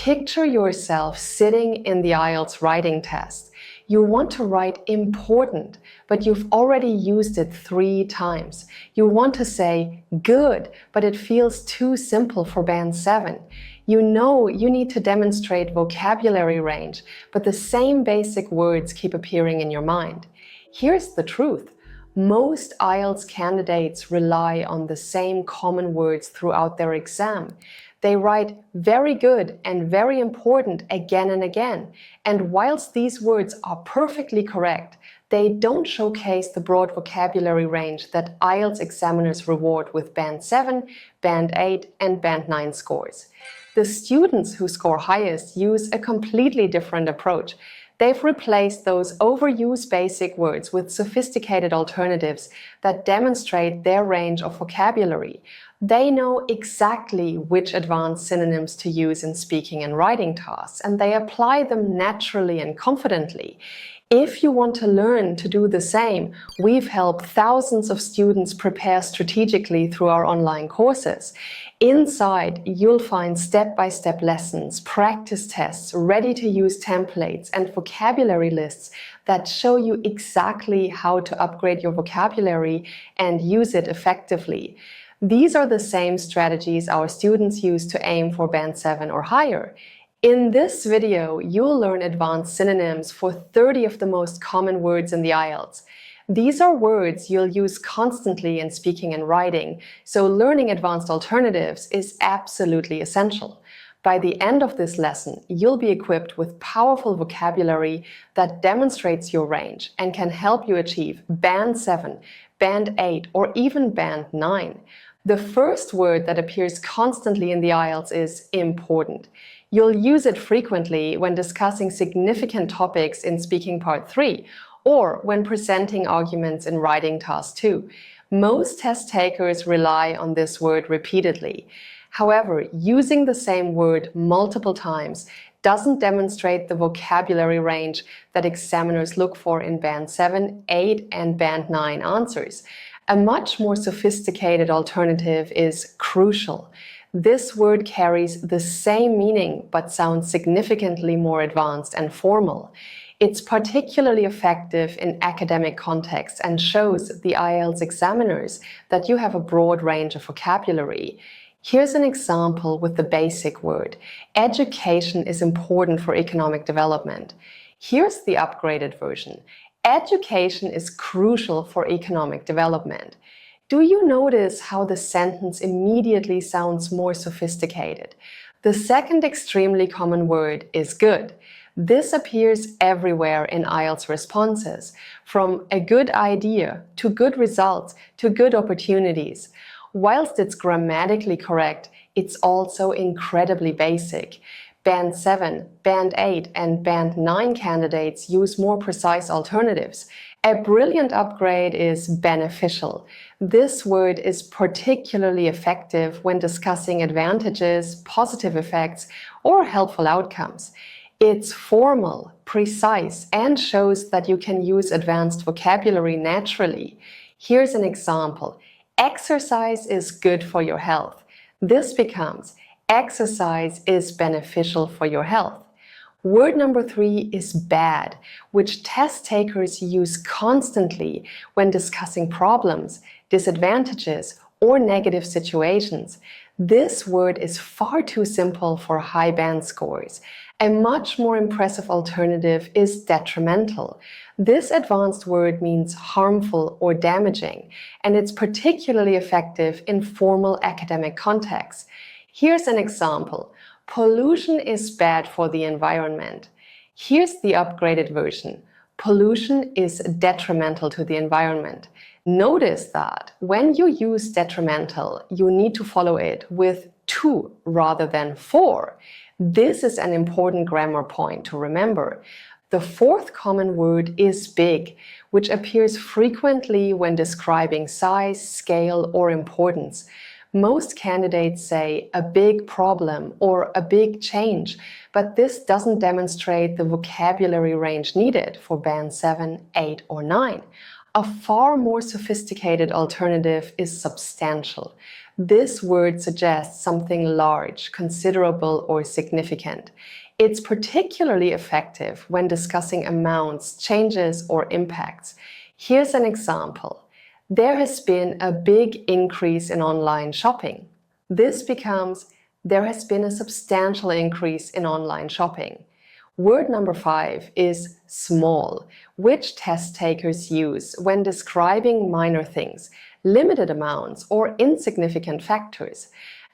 Picture yourself sitting in the IELTS writing test. You want to write important, but you've already used it 3 times. You want to say good, but it feels too simple for Band 7. You know you need to demonstrate vocabulary range, but the same basic words keep appearing in your mind. Here's the truth. Most IELTS candidates rely on the same common words throughout their exam. They write very good and very important again and again. And whilst these words are perfectly correct, they don't showcase the broad vocabulary range that IELTS examiners reward with Band 7, Band 8, and Band 9 scores. The students who score highest use a completely different approach. They've replaced those overused basic words with sophisticated alternatives that demonstrate their range of vocabulary. They know exactly which advanced synonyms to use in speaking and writing tasks, and they apply them naturally and confidently. If you want to learn to do the same, we've helped thousands of students prepare strategically through our online courses. Inside, you'll find step-by-step lessons, practice tests, ready-to-use templates, and vocabulary lists that show you exactly how to upgrade your vocabulary and use it effectively. These are the same strategies our students use to aim for Band 7 or higher. In this video, you'll learn advanced synonyms for 30 of the most common words in the IELTS. These are words you'll use constantly in speaking and writing, so learning advanced alternatives is absolutely essential. By the end of this lesson, you'll be equipped with powerful vocabulary that demonstrates your range and can help you achieve Band 7, Band 8, or even Band 9. The first word that appears constantly in the IELTS is important. You'll use it frequently when discussing significant topics in Speaking Part 3 or when presenting arguments in Writing Task 2. Most test takers rely on this word repeatedly. However, using the same word multiple times doesn't demonstrate the vocabulary range that examiners look for in Band 7, 8, and Band 9 answers. A much more sophisticated alternative is crucial. This word carries the same meaning but sounds significantly more advanced and formal. It's particularly effective in academic contexts and shows the IELTS examiners that you have a broad range of vocabulary. Here's an example with the basic word. Education is important for economic development. Here's the upgraded version. Education is crucial for economic development. Do you notice how the sentence immediately sounds more sophisticated? The second extremely common word is good. This appears everywhere in IELTS responses, from a good idea to good results to good opportunities. Whilst it's grammatically correct, it's also incredibly basic. Band 7, Band 8, and Band 9 candidates use more precise alternatives. A brilliant upgrade is beneficial. This word is particularly effective when discussing advantages, positive effects, or helpful outcomes. It's formal, precise, and shows that you can use advanced vocabulary naturally. Here's an example. Exercise is good for your health. This becomes exercise is beneficial for your health. Word number 3 is bad, which test takers use constantly when discussing problems, disadvantages, or negative situations. This word is far too simple for high band scores. A much more impressive alternative is detrimental. This advanced word means harmful or damaging, and it's particularly effective in formal academic contexts. Here's an example. Pollution is bad for the environment. Here's the upgraded version. Pollution is detrimental to the environment. Notice that when you use detrimental, you need to follow it with to rather than for. This is an important grammar point to remember. The fourth common word is big, which appears frequently when describing size, scale, or importance. Most candidates say a big problem or a big change, but this doesn't demonstrate the vocabulary range needed for Band 7, 8, or 9. A far more sophisticated alternative is substantial. This word suggests something large, considerable, or significant. It's particularly effective when discussing amounts, changes, or impacts. Here's an example. There has been a big increase in online shopping. This becomes, there has been a substantial increase in online shopping. Word number 5 is small, which test takers use when describing minor things, limited amounts, or insignificant factors.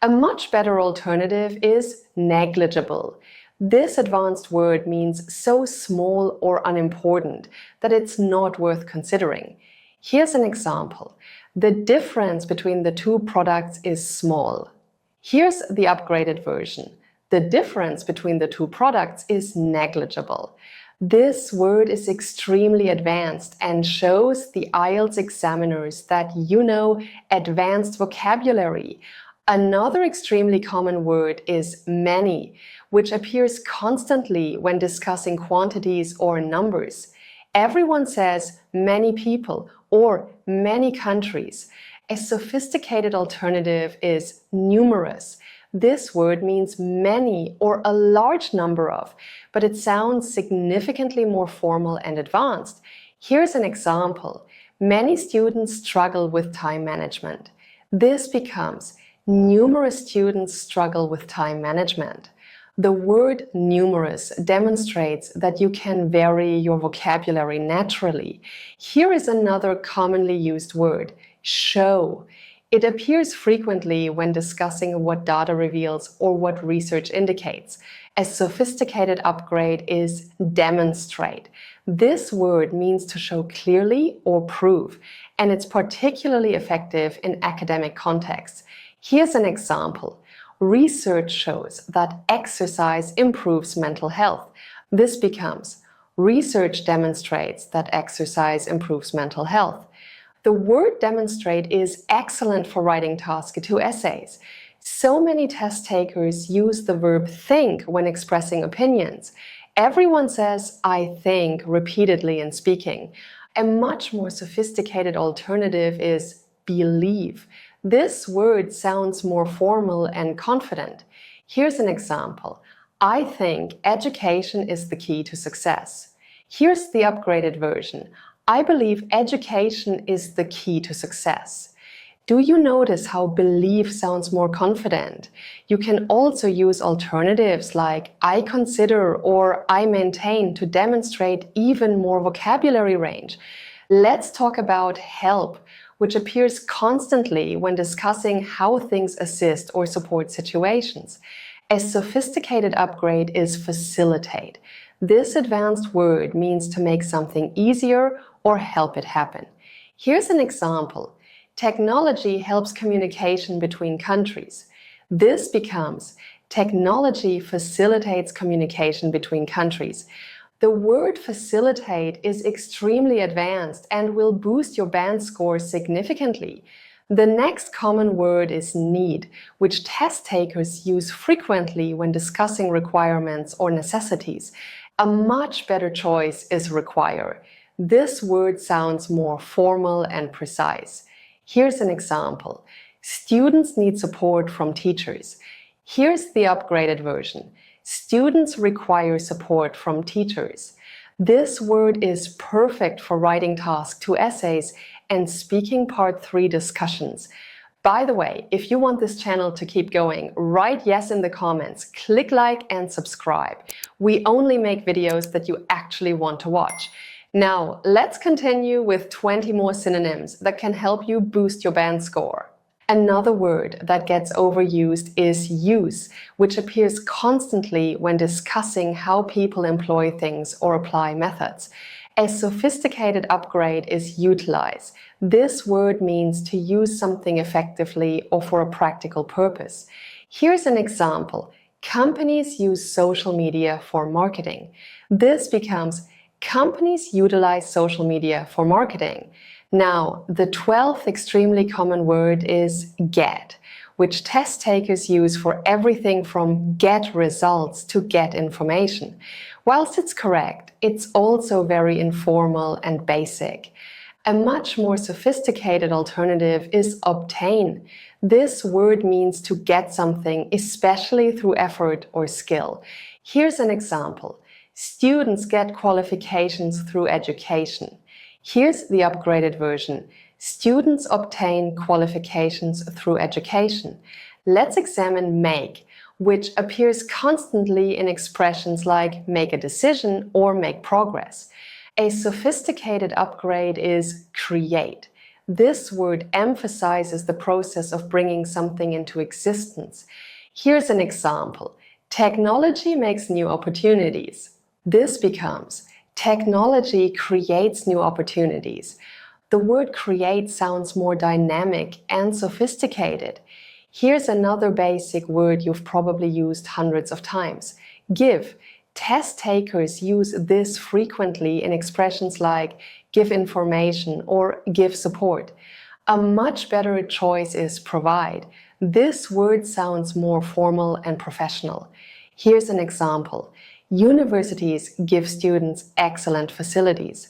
A much better alternative is negligible. This advanced word means so small or unimportant that it's not worth considering. Here's an example. The difference between the two products is small. Here's the upgraded version. The difference between the two products is negligible. This word is extremely advanced and shows the IELTS examiners that you know advanced vocabulary. Another extremely common word is many, which appears constantly when discussing quantities or numbers. Everyone says many people or many countries. A sophisticated alternative is numerous. This word means many or a large number of, but it sounds significantly more formal and advanced. Here's an example. Many students struggle with time management. This becomes numerous students struggle with time management. The word numerous demonstrates that you can vary your vocabulary naturally. Here is another commonly used word, show. It appears frequently when discussing what data reveals or what research indicates. A sophisticated upgrade is demonstrate. This word means to show clearly or prove, and it's particularly effective in academic contexts. Here's an example. Research shows that exercise improves mental health. This becomes, research demonstrates that exercise improves mental health. The word demonstrate is excellent for writing task 2 essays. So many test takers use the verb think when expressing opinions. Everyone says I think repeatedly in speaking. A much more sophisticated alternative is believe. This word sounds more formal and confident. Here's an example. I think education is the key to success. Here's the upgraded version. I believe education is the key to success. Do you notice how believe sounds more confident? You can also use alternatives like I consider or I maintain to demonstrate even more vocabulary range. Let's talk about help, which appears constantly when discussing how things assist or support situations. A sophisticated upgrade is facilitate. This advanced word means to make something easier or help it happen. Here's an example. Technology helps communication between countries. This becomes, technology facilitates communication between countries. The word facilitate is extremely advanced and will boost your band score significantly. The next common word is need, which test takers use frequently when discussing requirements or necessities. A much better choice is require. This word sounds more formal and precise. Here's an example. Students need support from teachers. Here's the upgraded version. Students require support from teachers. This word is perfect for writing task 2 essays and speaking part 3 discussions. By the way, if you want this channel to keep going, write yes in the comments, click like and subscribe. We only make videos that you actually want to watch. Now, let's continue with 20 more synonyms that can help you boost your band score. Another word that gets overused is use, which appears constantly when discussing how people employ things or apply methods. A sophisticated upgrade is utilize. This word means to use something effectively or for a practical purpose. Here's an example. Companies use social media for marketing. This becomes, companies utilize social media for marketing. Now, the 12th extremely common word is get, which test takers use for everything from get results to get information. Whilst it's correct, it's also very informal and basic. A much more sophisticated alternative is obtain. This word means to get something, especially through effort or skill. Here's an example. Students get qualifications through education. Here's the upgraded version. Students obtain qualifications through education. Let's examine make, which appears constantly in expressions like make a decision or make progress. A sophisticated upgrade is create. This word emphasizes the process of bringing something into existence. Here's an example. Technology makes new opportunities. This becomes technology creates new opportunities. The word create sounds more dynamic and sophisticated. Here's another basic word you've probably used hundreds of times. Give. Test takers use this frequently in expressions like give information or give support. A much better choice is provide. This word sounds more formal and professional. Here's an example. Universities give students excellent facilities.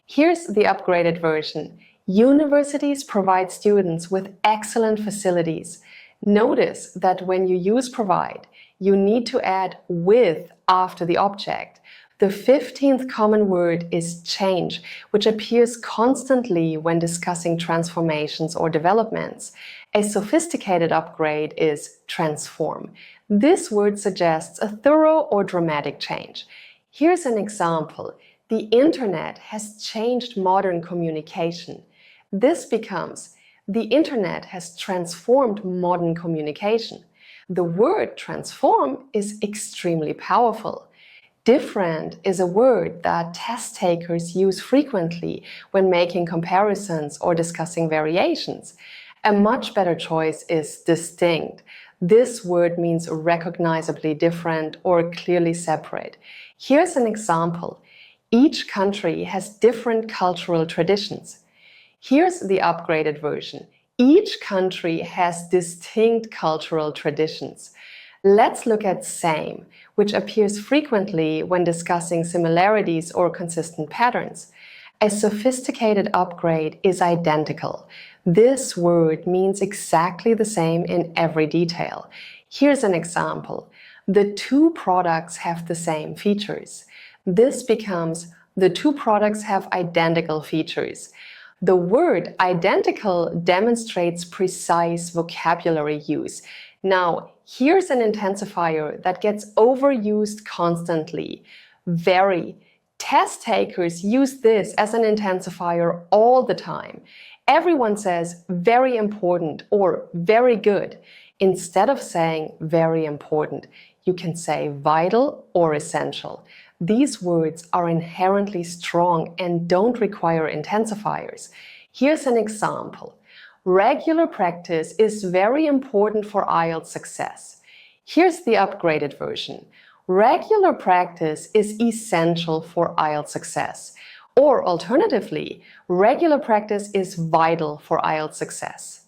Here's the upgraded version. Universities provide students with excellent facilities. Notice that when you use provide, you need to add with after the object. The 15th common word is change, which appears constantly when discussing transformations or developments. A sophisticated upgrade is transform. This word suggests a thorough or dramatic change. Here's an example. The internet has changed modern communication. This becomes the internet has transformed modern communication. The word transform is extremely powerful. Different is a word that test takers use frequently when making comparisons or discussing variations. A much better choice is distinct. This word means recognizably different or clearly separate. Here's an example. Each country has different cultural traditions. Here's the upgraded version. Each country has distinct cultural traditions. Let's look at same, which appears frequently when discussing similarities or consistent patterns. A sophisticated upgrade is identical. This word means exactly the same in every detail. Here's an example. The two products have the same features. This becomes the two products have identical features. The word identical demonstrates precise vocabulary use. Now, here's an intensifier that gets overused constantly. Very. Test takers use this as an intensifier all the time. Everyone says very important or very good. Instead of saying very important, you can say vital or essential. These words are inherently strong and don't require intensifiers. Here's an example. Regular practice is very important for IELTS success. Here's the upgraded version. Regular practice is essential for IELTS success. Or alternatively, regular practice is vital for IELTS success.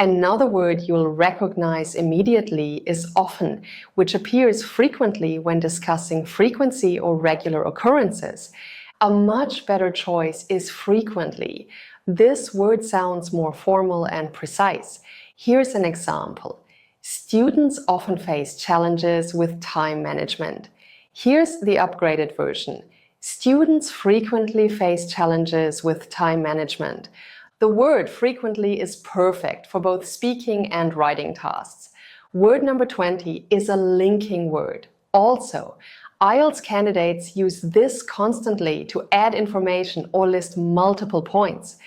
Another word you'll recognize immediately is often, which appears frequently when discussing frequency or regular occurrences. A much better choice is frequently. This word sounds more formal and precise. Here's an example. Students often face challenges with time management. Here's the upgraded version. Students frequently face challenges with time management. The word frequently is perfect for both speaking and writing tasks. Word number 20 is a linking word. Also, IELTS candidates use this constantly to add information or list multiple points.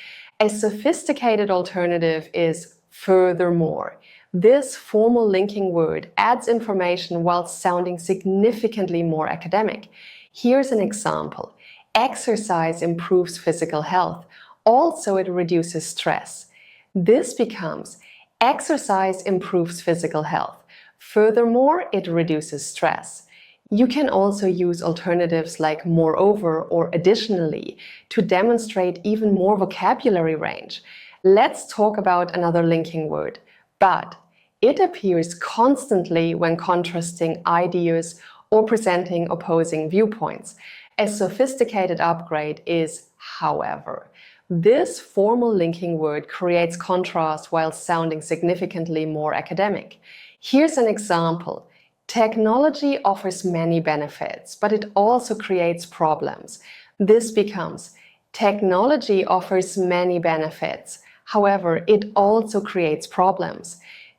A sophisticated alternative is furthermore. This formal linking word adds information while sounding significantly more academic. Here's an example. Exercise improves physical health. Also, it reduces stress. This becomes exercise improves physical health. Furthermore, it reduces stress. You can also use alternatives like moreover or additionally to demonstrate even more vocabulary range. Let's talk about another linking word, but. It appears constantly when contrasting ideas or presenting opposing viewpoints. A sophisticated upgrade is however. This formal linking word creates contrast while sounding significantly more academic. Here's an example. Technology offers many benefits, but it also creates problems. This becomes, technology offers many benefits. However, it also creates problems.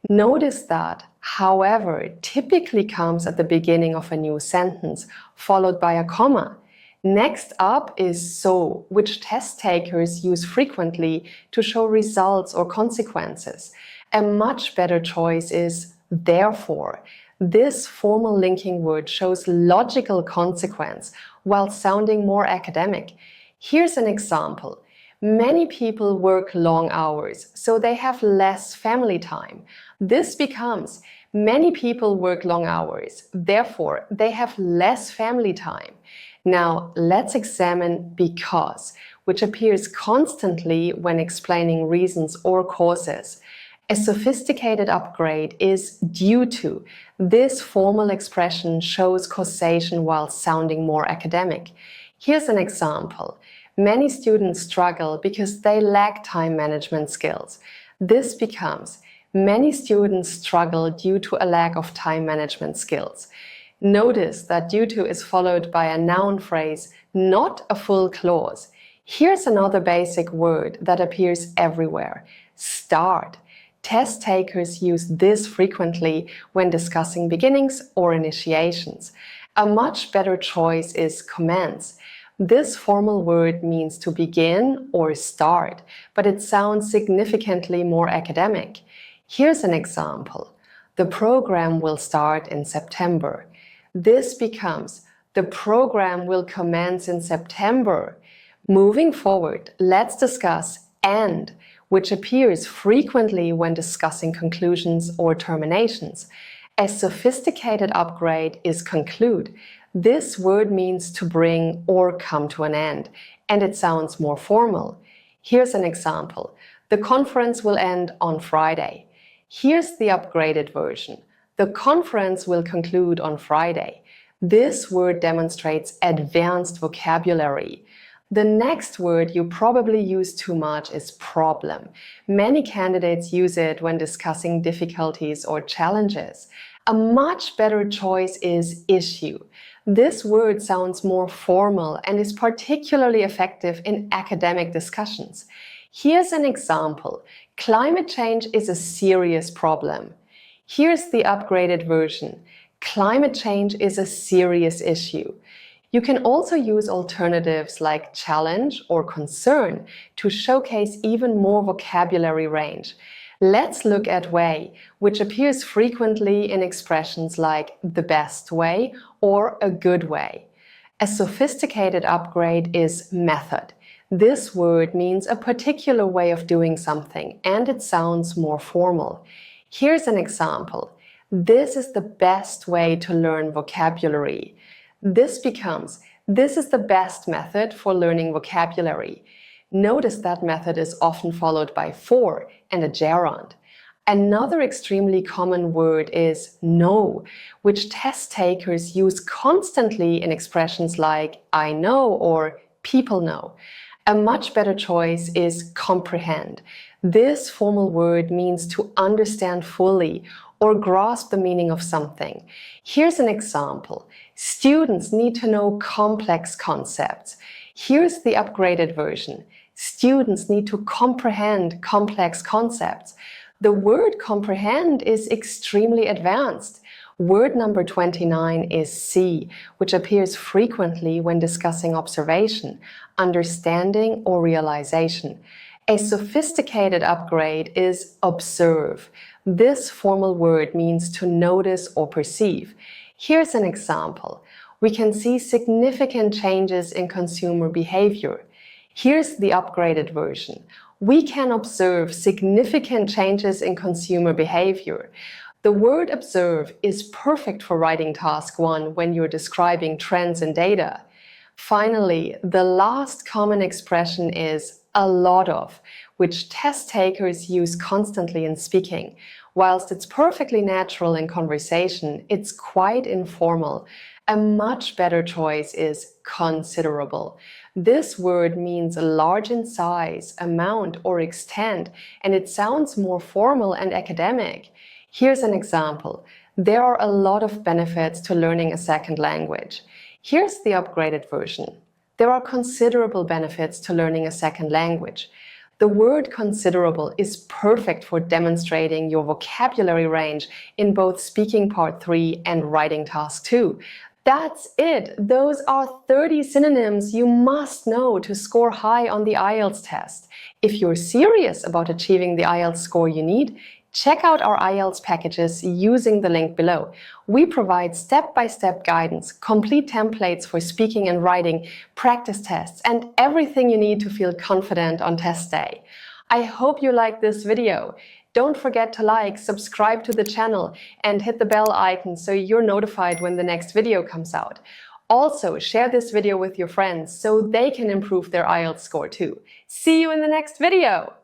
Notice that however typically comes at the beginning of a new sentence, followed by a comma. Next up is so, which test takers use frequently to show results or consequences. A much better choice is therefore. This formal linking word shows logical consequence while sounding more academic. Here's an example. Many people work long hours, so they have less family time. This becomes, many people work long hours, therefore they have less family time. Now let's examine because, which appears constantly when explaining reasons or causes. A sophisticated upgrade is due to. This formal expression shows causation while sounding more academic. Here's an example. Many students struggle because they lack time management skills. This becomes, many students struggle due to a lack of time management skills. Notice that due to is followed by a noun phrase, not a full clause. Here's another basic word that appears everywhere. Start. Test takers use this frequently when discussing beginnings or initiations. A much better choice is commence. This formal word means to begin or start, but it sounds significantly more academic. Here's an example. The program will start in September. This becomes, the program will commence in September. Moving forward, let's discuss and, which appears frequently when discussing conclusions or terminations. A sophisticated upgrade is conclude. This word means to bring or come to an end, and it sounds more formal. Here's an example. The conference will end on Friday. Here's the upgraded version. The conference will conclude on Friday. This word demonstrates advanced vocabulary. The next word you probably use too much is problem. Many candidates use it when discussing difficulties or challenges. A much better choice is issue. This word sounds more formal and is particularly effective in academic discussions. Here's an example. Climate change is a serious problem. Here's the upgraded version. Climate change is a serious issue. You can also use alternatives like challenge or concern to showcase even more vocabulary range. Let's look at way, which appears frequently in expressions like the best way or a good way. A sophisticated upgrade is method. This word means a particular way of doing something, and it sounds more formal. Here's an example. This is the best way to learn vocabulary. This becomes, this is the best method for learning vocabulary. Notice that method is often followed by for and a gerund. Another extremely common word is know, which test takers use constantly in expressions like I know or people know. A much better choice is comprehend. This formal word means to understand fully or grasp the meaning of something. Here's an example. Students need to know complex concepts. Here's the upgraded version. Students need to comprehend complex concepts. The word comprehend is extremely advanced. Word number 29 is see, which appears frequently when discussing observation, understanding, or realization. A sophisticated upgrade is observe. This formal word means to notice or perceive. Here's an example. We can see significant changes in consumer behavior. Here's the upgraded version. We can observe significant changes in consumer behavior. The word observe is perfect for writing task 1 when you're describing trends in data. Finally, the last common expression is a lot of, which test takers use constantly in speaking. Whilst it's perfectly natural in conversation, it's quite informal. A much better choice is considerable. This word means large in size, amount, or extent, and it sounds more formal and academic. Here's an example. There are a lot of benefits to learning a second language. Here's the upgraded version. There are considerable benefits to learning a second language. The word considerable is perfect for demonstrating your vocabulary range in both speaking part 3 and writing task 2. That's it! Those are 30 synonyms you must know to score high on the IELTS test. If you're serious about achieving the IELTS score you need, check out our IELTS packages using the link below. We provide step-by-step guidance, complete templates for speaking and writing, practice tests, and everything you need to feel confident on test day. I hope you liked this video. Don't forget to like, subscribe to the channel, and hit the bell icon so you're notified when the next video comes out. Also, share this video with your friends so they can improve their IELTS score too. See you in the next video!